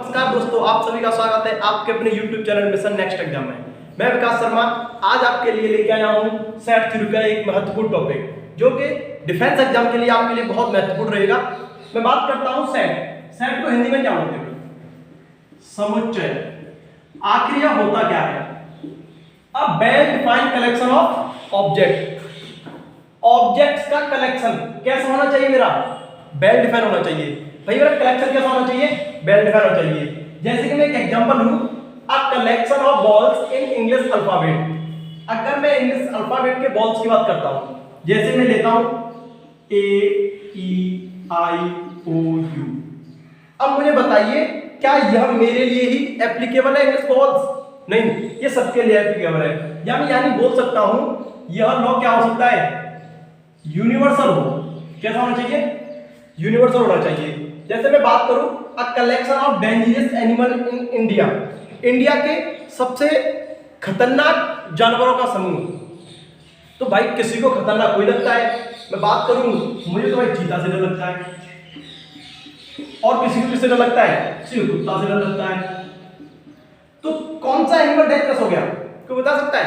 नमस्कार दोस्तों, आप सभी का स्वागत है आपके अपने YouTube channel mission next exam में। मैं विकास शर्मा आज आपके लिए लेके आया हूँ सेट थ्योरी का एक महत्वपूर्ण टॉपिक जो कि डिफेंस एग्जाम के लिए आपके लिए बहुत महत्वपूर्ण रहेगा। मैं बात करता हूँ सेट को हिंदी में क्या बोलते हैं? समुच्चय। आखिर यह होता क्या है? A well defined collection of objects का कलेक्शन कैसा होना चाहिए? मेरा वेल डिफाइंड होना चाहिए। भाई मेरा कलेक्शन कैसा होना चाहिए? वेल डिफाइंड होना चाहिए। जैसे कि मैं एक एग्जांपल लूं, a collection of balls in English alphabet. अगर मैं इंग्लिश अल्फाबेट के बॉल्स की बात करता हूं, जैसे मैं लेता हूं ए ई आई ओ यू। अब मुझे बताइए क्या यह मेरे लिए ही एप्लीकेबल है इंग्लिश बॉल्स? नहीं, ये सबके लिए एप्लीकेबल है। यानी बोल सकता हूं यह लॉ क्या हो सकता है? यूनिवर्सल हो। कैसा होना चाहिए? यूनिवर्सल होना चाहिए। जैसे मैं बात करूं a collection of dangerous animal in India. India के सबसे खतरनाक जानवरों का समूह। तो भाई किसी को खतरनाक कोई लगता है। मैं बात करूं, मुझे तो भाई चीता से डर लगता है, और किसी को किससे डर लगता है? किसी को कुत्ता से डर लगता है। तो कौन सा एनिमल डेंजरस हो गया? कोई बता सकता है?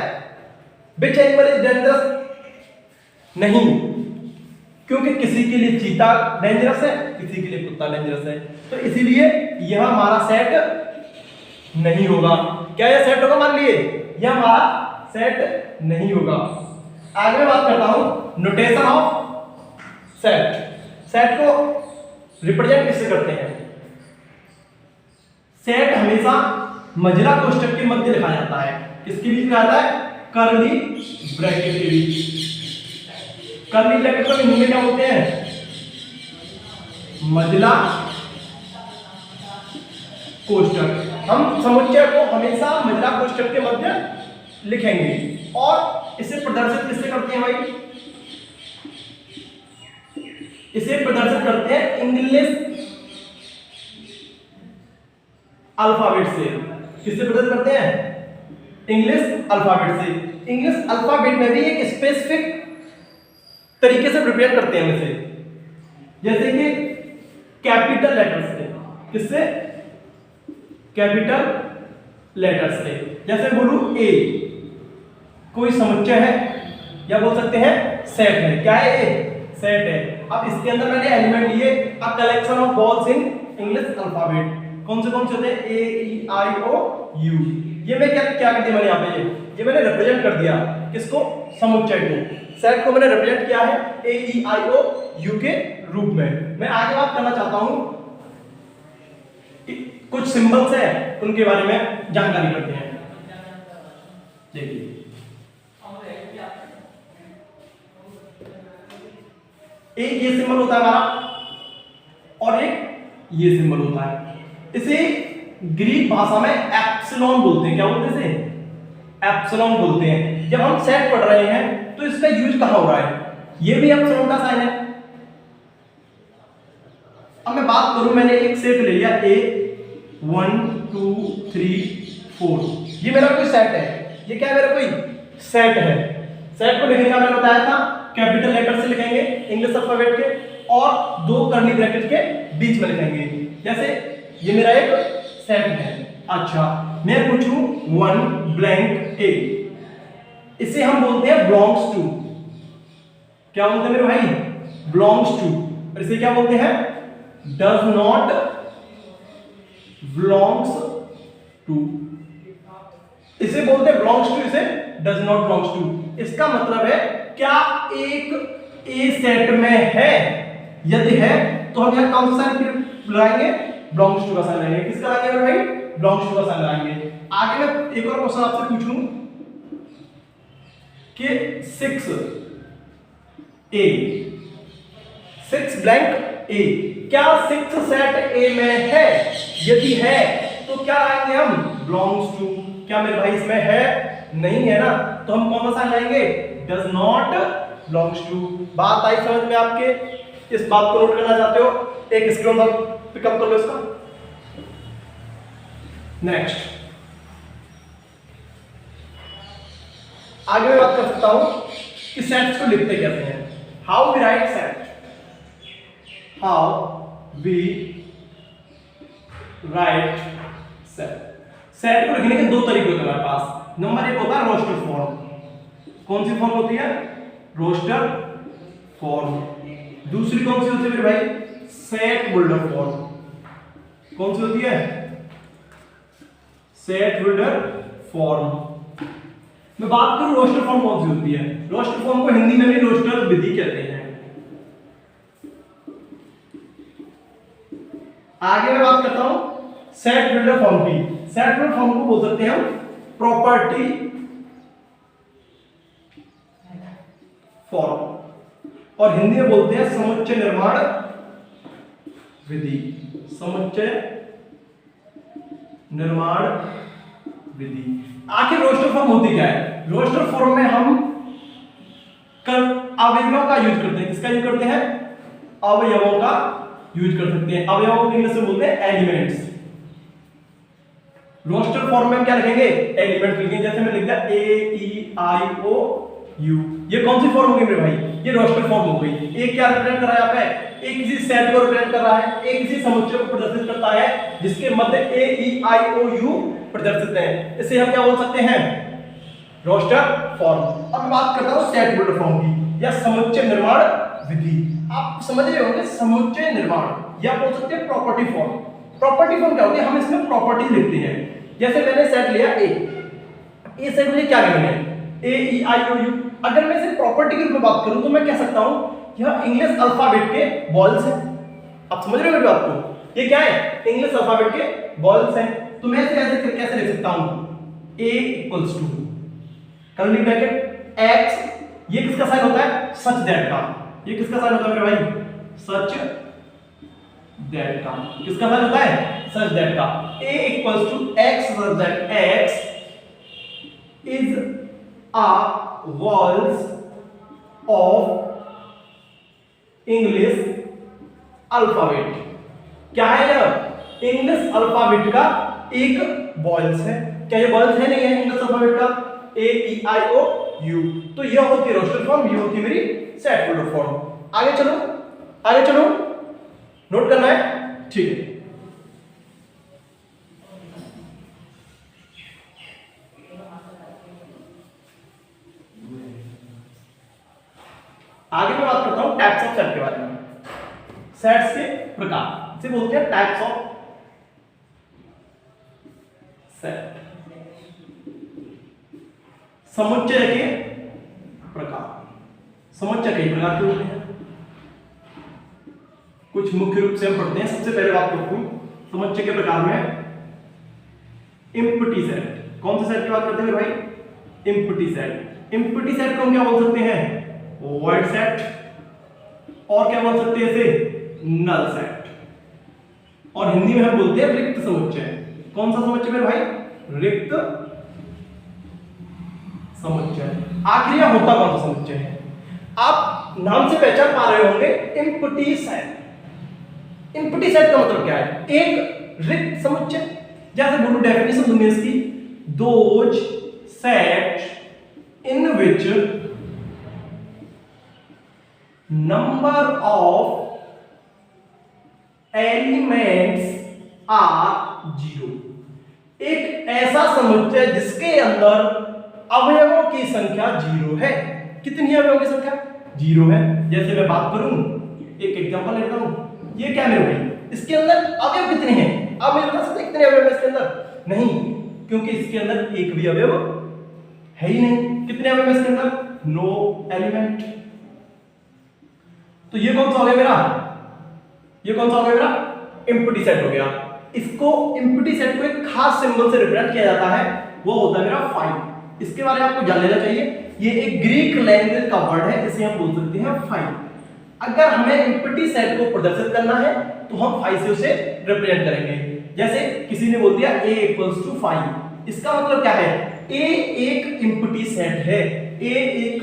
Which animal is dangerous? नहीं, क्योंकि किसी के लिए चीता डेंजरस है, किसी के लिए कुत्ता डेंजरस है। तो इसीलिए यह हमारा सेट नहीं होगा। क्या यह सेट होगा? मान लिए यह हमारा सेट नहीं होगा। आगे मैं बात करता हूं नोटेशन ऑफ सेट। सेट को रिप्रेजेंट किससे करते हैं? सेट हमेशा मझला कोष्ठक के मध्य लिखा जाता है। किसके बीच लिखा जाता है? कर्ली ब्रैकेट के बीच। कर्ली ब्रैकेट को हिंदी में क्या बोलते हैं? मझला कोष्ठक। हम समुच्चय को हमेशा मझला कोष्ठक के मध्य लिखेंगे। और इसे प्रदर्शित किससे करते हैं भाई? इसे प्रदर्शित करते हैं इंग्लिश अल्फाबेट से। किससे प्रदर्शित करते हैं? इंग्लिश अल्फाबेट से। इंग्लिश अल्फाबेट में भी एक स्पेसिफिक तरीके से प्रिपेयर करते हैं इसे। जैसे कि कैपिटल लेटर्स से। किससे? कैपिटल लेटर्स से। जैसे बोलूं ए, कोई समुच्चय है, या बोल सकते हैं सेट है। क्या है? ए सेट है। अब इसके अंदर मैंने एलिमेंट लिए a collection of balls in English alphabet. कौन से होते हैं? ए ई आई ओ यू। ये मैं क्या कर दिया मैंने यहाँ पे? ये मैंने रिप्रेजेंट कर दिया। किसको? समुच्चय को। सेट को मैंने रिप्रेजेंट किया है ए ई आई ओ यू के रूप में। मैं आगे बात करना चाहता हूं, कुछ सिंबल्स हैं उनके बारे में जानकारी करते हैं। देखिए, एक ये सिंबल होता है हमारा, और एक ये सिंबल होता है। इसे ग्रीक भाषा में एप्सिलॉन बोलते हैं। क्या बोलते हैं? एप्सिलॉन बोलते हैं। जब हम सेट पढ़ रहे हैं तो इसका यूज कहां हो रहा है? ये भी एप्सिलॉन का साइन है। अब मैं बात करूं, मैंने एक सेट ले लिया ए 1 2 3 4। ये मेरा कोई सेट है। ये क्या है? मेरा कोई सेट है। सेट को लिखने का मैंने बताया था कैपिटल लेटर से लिखेंगे इंग्लिश अल्फाबेट के, और दो कर्ली ब्रैकेट के बीच में लिखेंगे। जैसे ये मेरा एक सेट है। अच्छा, मैं पूछूं 1 ब्लैंक ए, इसे हम बोलते हैं बिलोंग्स टू। क्या बोलते हैं मेरे भाई? Belongs to. और इसे क्या बोलते हैं? Does not belongs to. इसे बोलते हैं बिलोंग्स टू, इसे डज नॉट बिलोंग्स टू। इसका मतलब है क्या एक ए सेट में है? यदि है तो हम यहां कौन सा साइन लगाएंगे? बिलोंग्स टू का साइन लगाएंगे। किसका लगाएंगे मेरे भाई? बिलोंग्स टू का साइन लगाएंगे। आगे मैं एक और क्वेश्चन आपसे पूछूं कि 6 ए, 6 ब्लैंक ए, क्या 6 सेट ए में है? यदि है तो क्या आएंगे हम? Belongs to. क्या मेरे भाई इसमें है? नहीं है ना, तो हम कौन सा साइन लाएंगे? Does not belongs to. बात आई समझ में आपके? इस बात को नोट करना चाहते हो? एक स्क्रीनशॉट पिकअप कर लो इसका। नेक्स्ट, आगे मैं बात कर सकता हूं कि सेट्स को लिखते कैसे हैं। How we write set? How we write set. Set को लिखने के दो तरीके होते हैं हमारे पास। नंबर एक होता है रोस्टर फॉर्म। कौन सी फॉर्म होती है? Roster form. दूसरी कौन सी होती है मेरे भाई? Set builder form. कौन सी होती है? Set builder form. मैं बात करूं रोस्टर फॉर्म कौन सी होती है? रोस्टर फॉर्म को हिंदी में भी रोस्टर विधि कहते हैं। आगे मैं बात करता हूं सेट बिल्डर फॉर्म की। सेट बिल्डर फॉर्म को बोल सकते हैं हम प्रॉपर्टी फॉर्म, और हिंदी में बोलते हैं समुच्चय निर्माण विधि। समुच्चय निर्माण विधि। आखिर रोस्टर फॉर्म होती क्या है? रोस्टर फॉर्म में हम अवयवों का यूज करते हैं। किसका यूज करते हैं? अवयवों का यूज कर सकते हैं। अवयवों को इंग्लिश में बोलते हैं एलिमेंट्स। रोस्टर फॉर्म में हम क्या लिखेंगे? एलिमेंट्स लिखेंगे। जैसे मैं लिख दिया ए ई आई ओ यू। ये कौन सी फॉर्म होगी मेरे भाई? ये रोस्टर फॉर्म हो गई। ए क्या रिप्रेजेंट कर रहा है? यहाँ पे ए किसी सेट को रिप्रेजेंट कर रहा है, ए किसी समुच्चय को प्रदर्शित करता है जिसके मध्य ए ई आई ओ यू प्रदर्शित है। इसे हम क्या बोल सकते हैं? Roster form. अब मैं बात करता हूं सेट बिल्डर फॉर्म की या समुच्चय निर्माण विधि। आप समझ रहे होंगे समुच्चय निर्माण, या बोल सकते हैं प्रॉपर्टी फॉर्म। प्रॉपर्टी फॉर्म क्या होती है? हम इसमें प्रॉपर्टी लिखते हैं। जैसे मैंने सेट लिया ए सेट मुझे क्या लिखना है? ए ई आई ओ यू। अगर मैं इसे प्रॉपर्टी के रूप में बात करूं तो मैं कह सकता हूं यह इंग्लिश अल्फाबेट के बॉल्स हैं। आप समझ रहे हो मेरी बात को? ये क्या है? इंग्लिश अल्फाबेट के बॉल्स हैं। तो मैं इसे ऐसे कैसे लिख सकता हूं? a equals to curly bracket x। ये किसका साइन होता है? सच दैट का। ये किसका साइन होता है मेरे भाई? सच दैट का। किसका साइन होता है? सच दैट का। a equals to x such that x is a vowels of English alphabet. क्या है यह? इंग्लिश अल्फाबेट का एक वॉयल्स है। क्या ये वॉयल्स है? नहीं है इंग्लिश अल्फाबेट का। ए ई आई ओ यू। तो यह होती है रोस्टर फॉर्म, ये होती है मेरी सेट बिल्डर फॉर्म। आगे चलो, आगे चलो, नोट करना है, ठीक है। आगे मैं बात करता हूं टाइप्स ऑफ सेट के बारे में। सेट्स के प्रकार, इसे बोलते हैं टाइप्स ऑफ सेट। समुच्चय के प्रकार। समुच्चय कई प्रकार के होते हैं, कुछ मुख्य रूप से हम पढ़ते हैं। सबसे पहले बात करता हूं समुच्चय के प्रकार में एम्प्टी सेट। कौन से सेट की बात करते हैं भाई? Empty set. एम्प्टी सेट को हम क्या बोल सकते हैं? Void set. और क्या बोल सकते हैं इसे? Null set. और हिंदी में हम बोलते हैं रिक्त समुच्चय। कौन सा समुच्चय मेरे भाई? रिक्त समुच्चय। आखिर यह होता कौन सा समुच्चय है? आप नाम से पहचान पा रहे होंगे एम्प्टी सेट। एम्प्टी सेट का मतलब क्या है? एक रिक्त समुच्चय। जैसे बोलो डेफिनेशन सुनिए इसकी, those set in which number of elements are zero. एक ऐसा समुच्चय जिसके अंदर अवयवों की संख्या जीरो है। कितनी अवयवों की संख्या? जीरो है। जैसे मैं बात करूं, एक एग्जांपल लेता हूं, ये क्या मेरे भाई? इसके अंदर अवयव कितने हैं? अब मैं बता सकता कितने अवयव है इसके अंदर? नहीं, क्योंकि इसके अंदर एक भी अवयव है ही नहीं। कितने अवयव है इसके अंदर? No element. तो ये कौन सा हो गया मेरा? ये कौन सा हो गया मेरा? एम्प्टी सेट हो गया। इसको एम्प्टी सेट को एक खास सिंबल से रिप्रेजेंट किया जाता है, वो होता है मेरा फाइव। इसके बारे में आपको जान लेना चाहिए। ये एक ग्रीक लैंग्वेज का वर्ड है, इसे हम बोल सकते हैं फाइव। अगर हमें एम्प्टी सेट को प्रदर्शित करना है तो हम फाइव से उसे रिप्रेजेंट करेंगे। जैसे किसी ने बोल दिया a इक्वल्स टू 5, इसका मतलब क्या है? a एक एम्प्टी सेट है, a एक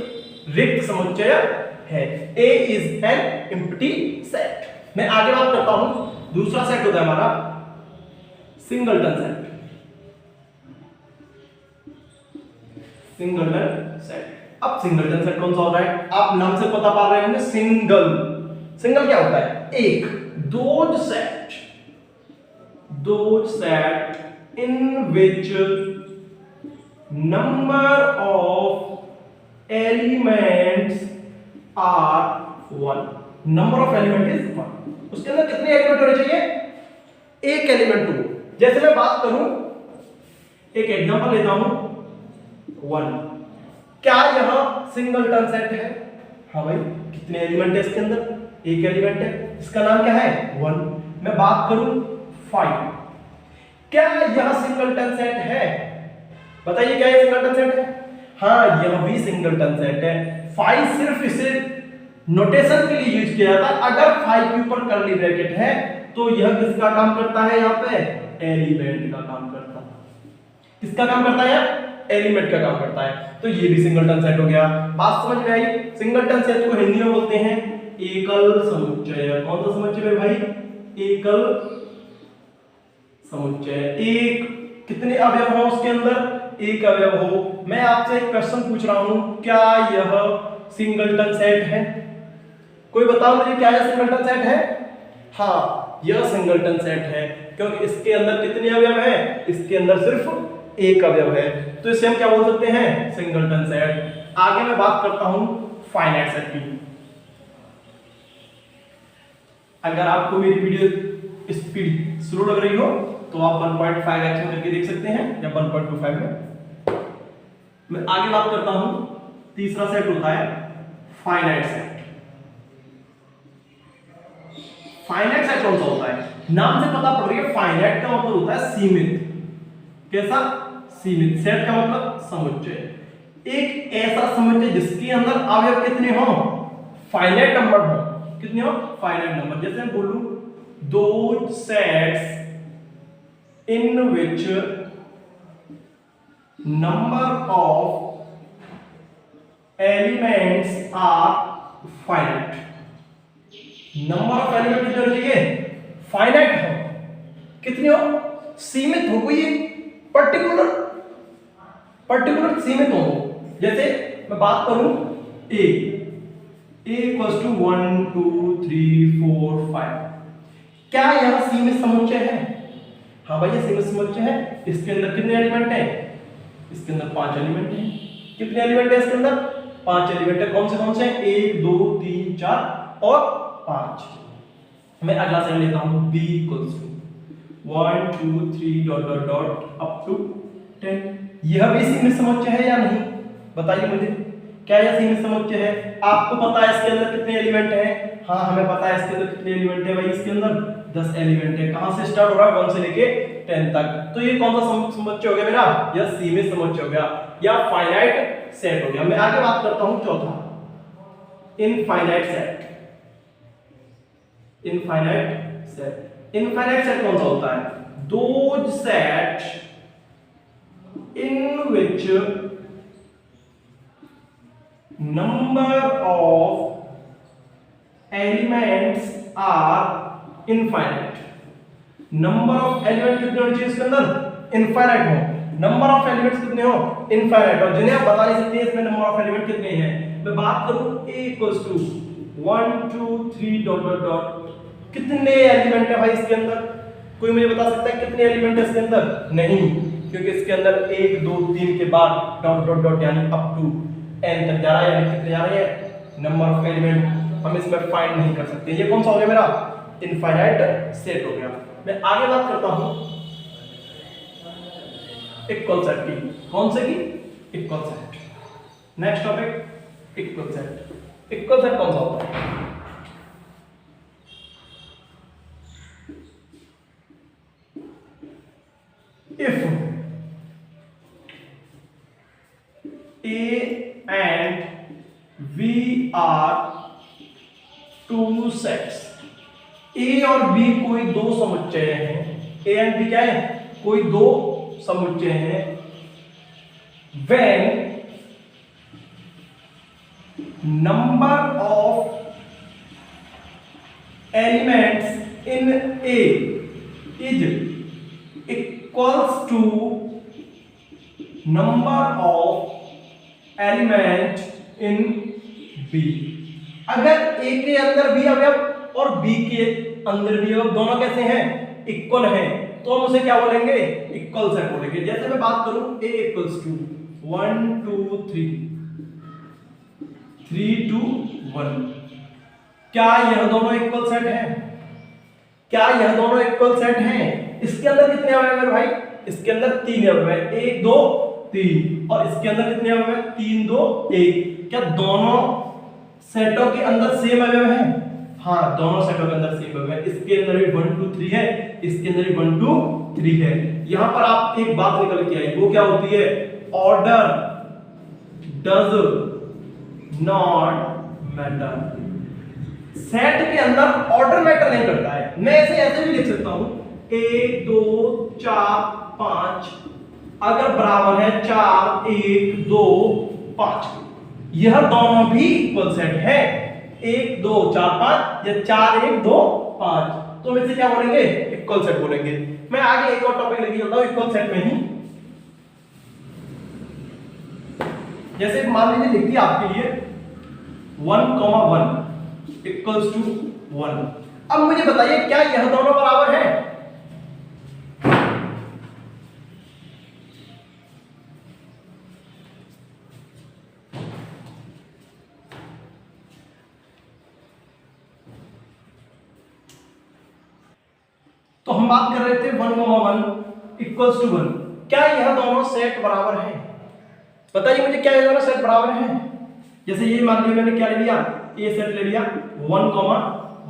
रिक्त समुच्चय है। a is an empty set. मैं आगे बात करता हूं। दूसरा सेट होता है हमारा सिंगलटन सेट। Singleton set. अब सिंगलटन सेट कौन सा होता है? आप नाम से पता पा रहे होंगे, सिंगल। सिंगल क्या होता है? एक। Those set those set in which number of elements are 1. number of element is 1. उसके अंदर कितने एलिमेंट होने चाहिए? एक एलिमेंट हो. जैसे मैं बात करूं, एक एग्जांपल लेता हूं 1. क्या यह सिंगलटन सेट है? हाँ भाई, कितने एलिमेंट है इसके अंदर? एक एलिमेंट है, इसका नाम क्या है? 1. मैं बात करूं 5. क्या यह सिंगलटन सेट है? बताइए, क्या यह सिंगलटन सेट है? हाँ, यह भी सिंगलटन सेट है. 5 सिर्फ इसे नोटेशन के लिए यूज किया जाता है. अगर 5 के ऊपर कर्ली ब्रैकेट है तो यह किसका काम करता है? यहाँ पे एलिमेंट का काम करता है. किसका काम करता है? एलिमेंट का काम करता है. तो ये भी सिंगलटन सेट हो गया. बात समझ में आई? सिंगलटन सेट को हिंदी में बोलते हैं एकल समुच्चय. कौन सा समुच्चय है भाई? एकल समुच्चय. एक कितने अवयव हो उसके अंदर? एक अवयव हो. मैं आपसे एक क्वेश्चन पूछ रहा हूं, क्या यह सिंगलटन सेट है? कोई बताओ मुझे, क्या यह सिंगलटन सेट है? हाँ, यह सिंगलटन सेट है, क्योंकि इसके अंदर कितने अवयव हैं? इसके अंदर सिर्फ एक अवयव है. तो इसे हम क्या बोल सकते हैं? Singleton set. आगे मैं बात करता हूं फाइनाइट सेट की. अगर आपको मेरी वीडियो स्पीड स्लो लग रही हो तो आप 1.5x में करके देख सकते हैं या 1.25 में. मैं आगे बात करता हूं. तीसरा सेट होता है फाइनाइट सेट. फाइनाइट सेट कौन सा होता है? नाम से पता पड़ रही है, फाइनाइट का मतलब होता है सीमित. कैसा? सीमित. सेट का मतलब समुच्चय. एक ऐसा समुच्चय जिसके अंदर अवयव कितने हो? फाइनाइट नंबर हो. कितने हो? Finite number. जैसे मैं बोलूं दो sets in which number of elements are finite. Number of element कितने होने चाहिए? फाइनाइट हो. कितने हो? सीमित हो. कोई पर्टिकुलर सीमित हो. जैसे मैं बात करूं a इक्वल्स टू 1 2 3 4 5. क्या यह सीमित समुच्चय है? हाँ भाई, ये सीमित समुच्चय है. इसके अंदर कितने एलिमेंट हैं? इसके अंदर 5 एलिमेंट हैं. कितने एलिमेंट है इसके अंदर? 5 एलिमेंट है. कौन से? 1 2 3 4 और 5. मैं अगला सेट लेता हूं b equals to 1 2 3 dot dot dot up to 10. यह भी सीमित समुच्चय है या नहीं? बताइए मुझे, क्या यह सीमित समुच्चय है? आपको पता है इसके अंदर कितने एलिमेंट हैं? हाँ, हमें पता है इसके अंदर कितने एलिमेंट है भाई. इसके अंदर 10 एलिमेंट है. कहां से स्टार्ट हो रहा है? 1 से लेके 10 तक. तो ये कौन सा समुच्चय हो गया मेरा? यह सीमित समुच्चय हो गया या फाइनाइट सेट हो गया. मैं आगे बात करता हूं चौथा, infinite set. Infinite set. Infinite set कौन सा होता है? Those set in which number of elements are infinite. Number of element कितने होने चाहिए इसके अंदर? इनफाइनाइट हो. नंबर ऑफ एलिमेंट्स कितने हो? इनफाइनाइट. और जिन्हें आप बता नहीं सकते इसमें नंबर ऑफ एलिमेंट कितने हैं. मैं बात करूं a equals to 1 2 3 dot dot dot. कितने एलिमेंट है भाई इसके अंदर? कोई मुझे बता सकता है कितने एलिमेंट है इसके अंदर? नहीं, क्योंकि इसके अंदर 1 2 3 के बाद डॉट डॉट डॉट यानी अप टू n तक जा रहा है. यानी कितने जा रहे हैं? नंबर ऑफ एलिमेंट हम इसमें फाइंड नहीं कर सकते. ये कौन सा हो गया मेरा? इनफाइनाइट सेट हो गया. मैं आगे बात करता हूं इक्वल सेट की. कौन से की? Equal set. Next topic equal set. Equal set कौन सा होता है? If a and v are two sets. a और b कोई दो समुच्चय हैं. a and b क्या है? कोई दो समुच्चय हैं. when number of elements in a is equals to number of element in B. अगर A के अंदर भी अवयव और B के अंदर भी अवयव दोनों कैसे हैं? इक्वल हैं, तो हम उसे क्या बोलेंगे, इक्वल सेट बोलेंगे। जैसे मैं बात करूं a इक्वल्स टू 1 2 3 3 2 1, क्या यह दोनों इक्वल सेट हैं? क्या यह दोनों इक्वल सेट हैं? इसके अंदर कितने अवयव हैं भाई? इसके अंदर 3 अवयव हैं, 1 2 3, और इसके अंदर कितने अवयव हैं? 3 2 1। क्या दोनों सेटों के अंदर सेम अवयव हैं? हाँ, दोनों सेटों के अंदर सेम अवयव है। इसके अंदर भी 1 2 3 है, इसके अंदर भी 1 2 3 है। यहां पर आप एक बात निकल के आई, वो क्या होती है? Order does not matter. Set के अंदर ऑर्डर मैटर नहीं करता है। मैं इसे ऐसे भी लिख सकता हूं 1 2 4 5 अगर बराबर है 4 1 2 5, यह दोनों भी इक्वल सेट है। 1 2 4 5 या 4 1 2 5, तो हम इसे क्या बोलेंगे? इक्वल सेट बोलेंगे। मैं आगे एक और टॉपिक लेके चलता हूं इक्वल सेट में ही। जैसे मान लीजिए लिख दिया आपके लिए 1 1 इक्वल्स टू 1। अब मुझे बताइए क्या यह दोनों बराबर हैं? तो हम बात कर रहे थे 1 1 इक्वल्स टू 1, क्या यह दोनों सेट बराबर हैं? बताइए मुझे, क्या ये दोनों सेट बराबर हैं? जैसे ये मान लिया मैंने क्या ले लिया, ए सेट ले लिया 1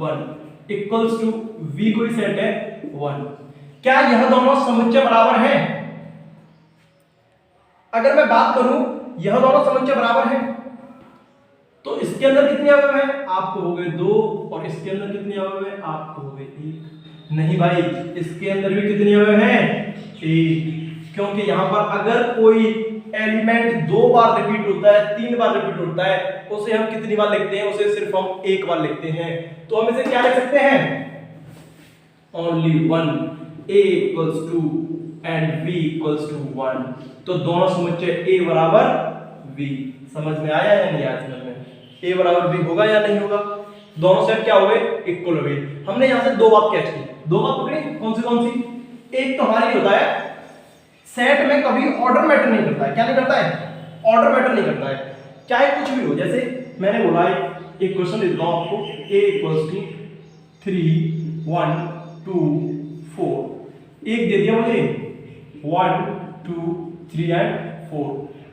1 इक्वल्स टू v कोई सेट है 1। क्या यह दोनों समुच्चय बराबर हैं? अगर मैं बात करूं यह दोनों समुच्चय बराबर हैं, तो इसके अंदर कितने अवयव हैं? आपको हो गए 2, और इसके अंदर कितने अवयव हैं? आपको हो गए 1। नहीं भाई, इसके अंदर भी कितने अवयव हैं? 1, क्योंकि यहां पर अगर कोई एलिमेंट 2 बार रिपीट होता है, 3 बार रिपीट होता है, उसे हम कितनी बार लिखते हैं? उसे सिर्फ हम 1 बार लिखते हैं। तो हम इसे क्या लिख सकते हैं? Only 1, a equals to and b equals to 1। तो दोनों समुच्चय a बराबर v। समझ में आया या नहीं आया? समझ में a बराबर b होगा या नहीं होगा? दोनों सेट क्या हो गए? इक्वल हो गए। हमने यहां से 2 बात कैच की, 2 बात पकड़ी। कौन सी? एक तो हमारी होता है सेट में कभी ऑर्डर मैटर नहीं करता है। क्या नहीं करता है? ऑर्डर मैटर नहीं करता है, चाहे कुछ भी हो। जैसे मैंने बोला एक क्वेश्चन लिख रहा हूं आपको, a इक्वल्स टू 3 1 2 4, एक दे दिया मुझे 1 2 3 एंड 4।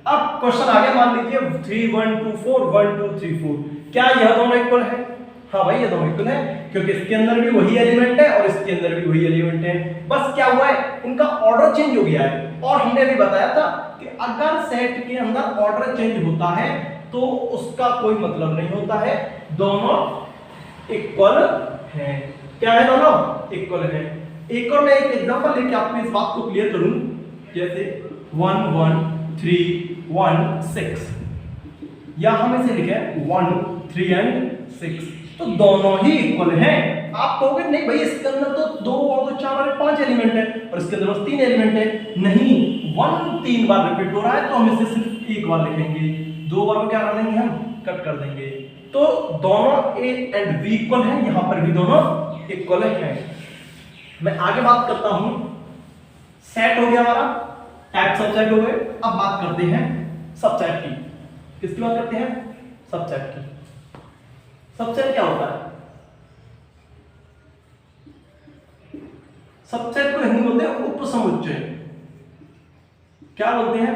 अब क्वेश्चन आ गया, मान लीजिए 3 1 2 4 1 2 3 4, क्या यह दोनों इक्वल है? हाँ भाई, ये दोनों इक्वल है, क्योंकि इसके अंदर भी वही एलिमेंट है और इसके अंदर भी वही एलिमेंट है। बस क्या हुआ है, इनका ऑर्डर चेंज हो गया है। और हमने भी बताया था कि अगर सेट के अंदर ऑर्डर चेंज होता है तो उसका कोई मतलब नहीं होता है, दोनों इक्वल हैं। क्या है? दोनों इक्वल हैं। एक और मैं एक एग्जांपल लेके आपको इस बात को क्लियर करूं। जैसे 1 1 3 1 6, या हम इसे लिखे 1 3 एंड 6, तो दोनों ही इक्वल हैं। आप कहोगे नहीं भाई, इसके अंदर तो 2 और 2 4 और 5 एलिमेंट है, और इसके अंदर बस 3 एलिमेंट है। नहीं, 1 3 बार रिपीट हो रहा है, तो हम इसे सिर्फ 1 बार लिखेंगे, 2 बार को क्या कर देंगे? हम कट कर देंगे। तो दोनों a एंड v इक्वल हैं, यहां पर भी दोनों इक्वल हैं। मैं आगे बात करता हूं, सेट हो गया हमारा, टाइप सबसेट हो गए। अब बात करते हैं सबसेट की। किसकी बात करते हैं? सबसेट की। सबसेट क्या होता है? सबसेट को हिंदी बोलते हैं उपसमुच्चय। क्या बोलते हैं?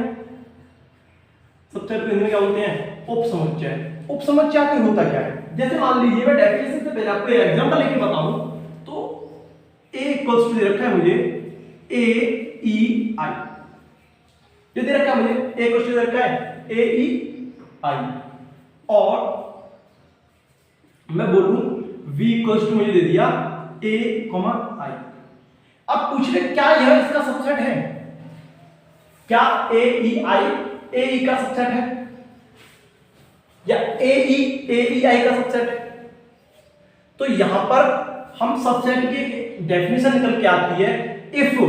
सबसेट को हिंदी में क्या बोलते हैं? उपसमुच्चय। उपसमुच्चय आखिर होता क्या है? जैसे मान लीजिए मैं डेफिनेशन से पहले आपको एग्जांपल लेके बताऊं, तो a इक्वल्स टू दे रखा है मुझे a e i, ये दे रखा है मुझे a इक्वल्स टू दे रखा है a e i, और मैं बोलूं v इक्वल्स टू मुझे दे दिया a i। अब पूछ ले क्या यह इसका सबसेट है? क्या a e i a e का सबसेट है, या a e i का सबसेट है? तो यहां पर हम सबसेट की डेफिनेशन निकल के आती है, इफ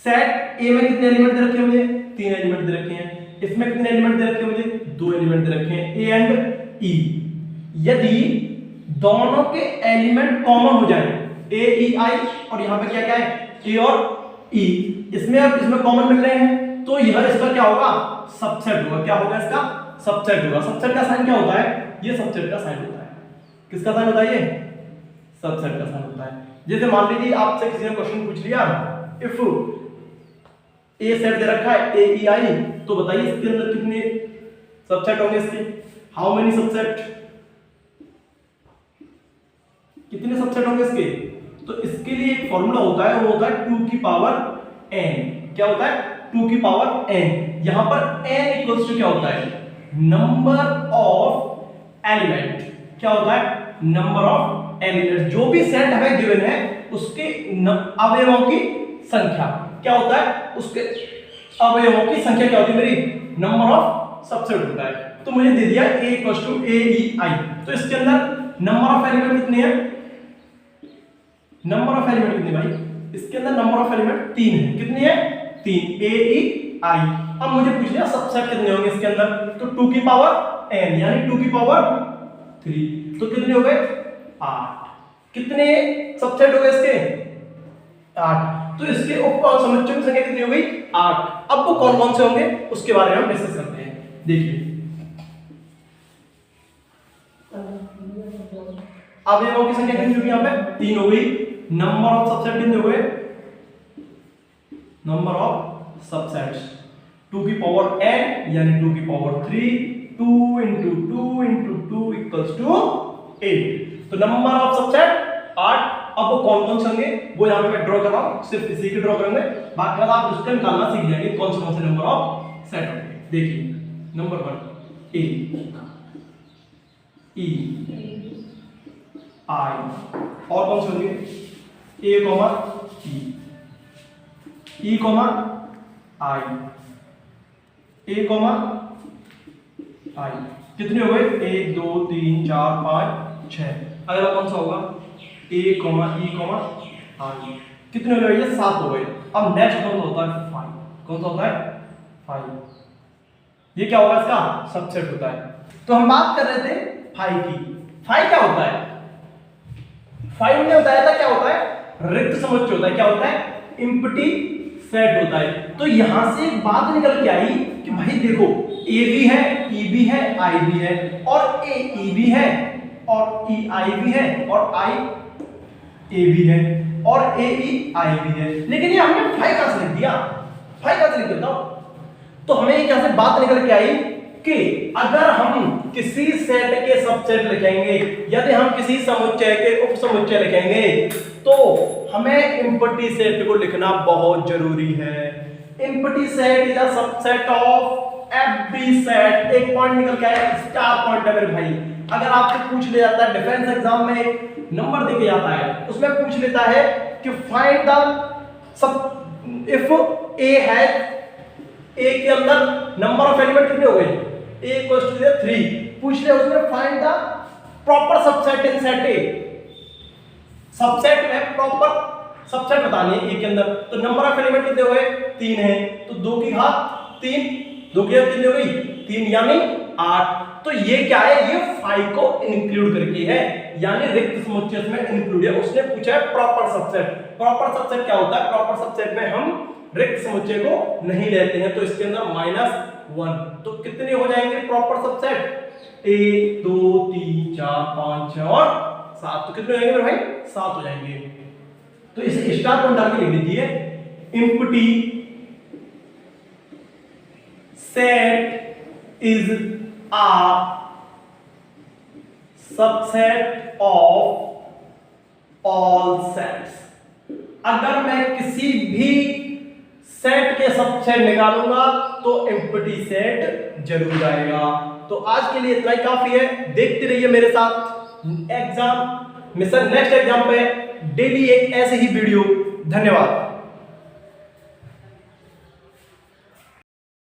सेट a में कितने एलिमेंट दे रखे हैं मुझे? 3 एलिमेंट दे रखे हैं। इसमें कितने एलिमेंट दे रखे हैं मुझे? 2 एलिमेंट दे रखे हैं, a एंड e। यदि दोनों के एलिमेंट कॉमन हो जाए a e i, और यहां पे क्या क्या है? ए और ई, इसमें अब इसमें कॉमन मिल रहे हैं, तो यह इसका क्या होगा, सबसेट होगा। क्या होगा इसका, सबसेट होगा। सबसेट का साइन क्या होता है, ये सबसेट का साइन होता है। किसका साइन होता है, ये सबसेट का साइन होता है। जैसे मान लीजिए आपसे किसी ने क्वेश्चन पूछ लिया, इफ ए सेट दे रखा है ए ई आई, तो बताइए इसके अंदर कितने सबसेट होंगे इसके, हाउ मेनी सबसेट, कितने सबसेट होंगे इसके। तो इसके लिए एक फॉर्मूला होता है, वो होता है 2 की पावर n। क्या होता है, 2 की पावर n। यहां पर n इक्वल्स टू क्या होता है, नंबर ऑफ एलिमेंट। क्या होता है, नंबर ऑफ एलिमेंट। जो भी सेट हमें गिवन है उसके अवयवों की संख्या। क्या होता है, उसके अवयवों की संख्या क्या होती है मेरी, नंबर ऑफ सबसेट होता है। तो मुझे दे दिया a equals to a e i, तो इसके अंदर नंबर ऑफ एलिमेंट कितने हैं, नंबर ऑफ एलिमेंट कितने भाई, इसके अंदर नंबर ऑफ एलिमेंट 3 है। कितने हैं, 3, a e i। अब मुझे पूछ लिया सबसेट कितने होंगे इसके अंदर, तो 2 की पावर n यानी 2 की पावर 3, तो कितने हो गए 8। कितने सबसेट हो गए इसके, 8। तो इसके समुच्चयों की संख्या कितनी हो गई, 8। अब वो कौन कौन से होंगे उसके बारे में हम डिस्कस करते हैं। देखिए अवयवों की संख्या कितनी होगी, यहाँ पे 3 हो गई। नंबर ऑफ सबसेट कितने हो गए, नंबर ऑफ सबसेट्स 2 की पावर n यानी 2 की power 3, 2 into 2 into 2 equals to 8। तो नंबर ऑफ सबसेट 8। अब वो कौन कौन से होंगे वो यहाँ पे मैं ड्रॉ कर रहा हूँ, सिर्फ इसी की ड्रॉ करेंगे, बाकी आप उसका निकालना सीख जाएंगे कौन से नंबर ऑफ सेट होंगे। देखिए नंबर 1 ए ई आई, और कौन से होंगे, ए कॉमा ई कॉमा आई, ए कॉमा आई। कितने हो गए, 1 2 3 4 5 6। अगला कौन सा होगा, ए कॉमा ई कॉमा आई। कितने हो गए, ये 7 हो गए। अब नेक्स्ट कौन सा होता है, 5। कौन सा होता है, 5। ये क्या होगा, इसका सबसेट होता है। तो हम बात कर रहे थे 5 की। 5 क्या होता है, 5 ने बताया था क्या होता है, रिक्त समुच्चय होता है। क्या होता है, एम्प्टी सेट होता है। तो यहां से एक बात निकल के आई कि भाई देखो ए भी है, ई भी है, आई भी है, और ए ई भी है, और ई आई भी है, और आई ए भी है, और ए ई आई भी है। लेकिन ये हमने 5 कहां से लिख दिया, 5 कहां से लिख देता हूं। तो हमें एक यहां से बात निकल के आई कि अगर हम किसी सेट के सबसेट लिखेंगे, यदि हम किसी समुच्चय के उपसमुच्चय लिखेंगे, तो हमें एम्प्टी सेट को लिखना बहुत जरूरी है। Empty set is a subset of every set. एक पॉइंट निकल के आया, स्टार पॉइंट है मेरे भाई। अगर आपसे पूछ लिया जाता है डिफेंस एग्जाम में, नंबर देके जाता है, उसमें पूछ लेता है कि फाइंड द सब इफ ए है, ए के अंदर नंबर ऑफ एलिमेंट कितने हो गए, a equals to 3। पूछ ले उसमें find the proper subset in set A. Subset में प्रॉपर सबसेट बतानी है ए के अंदर। तो नंबर ऑफ एलिमेंट कितने हुए, 3 है। तो 2 की घात 3, 2 की घात कितनी हो गई, 3 यानी 8। तो ये क्या है, ये 5 को इंक्लूड करके है, यानी रिक्त समुच्चय में इंक्लूड है। उसने पूछा है प्रॉपर सबसेट। प्रॉपर सबसेट क्या होता है, प्रॉपर सबसेट में हम रिक्त समुच्चय को नहीं लेते हैं। तो इसके अंदर -1। तो कितने हो जाएंगे प्रॉपर सबसेट, 1 2 3 4 5 6 और 7। तो कितने हो जाएंगे मेरे भाई, 7 हो जाएंगे। तो इसे स्टार पॉइंट डाल के लिख दीजिए, empty set is a subset of all sets. अगर मैं किसी भी सेट के सबसेट निकालूंगा तो एम्प्टी सेट जरूर आएगा। तो आज के लिए इतना ही काफी है। देखते रहिए मेरे साथ एग्जाम मिशन नेक्स्ट एग्जाम पे डेली एक ऐसे ही वीडियो। धन्यवाद।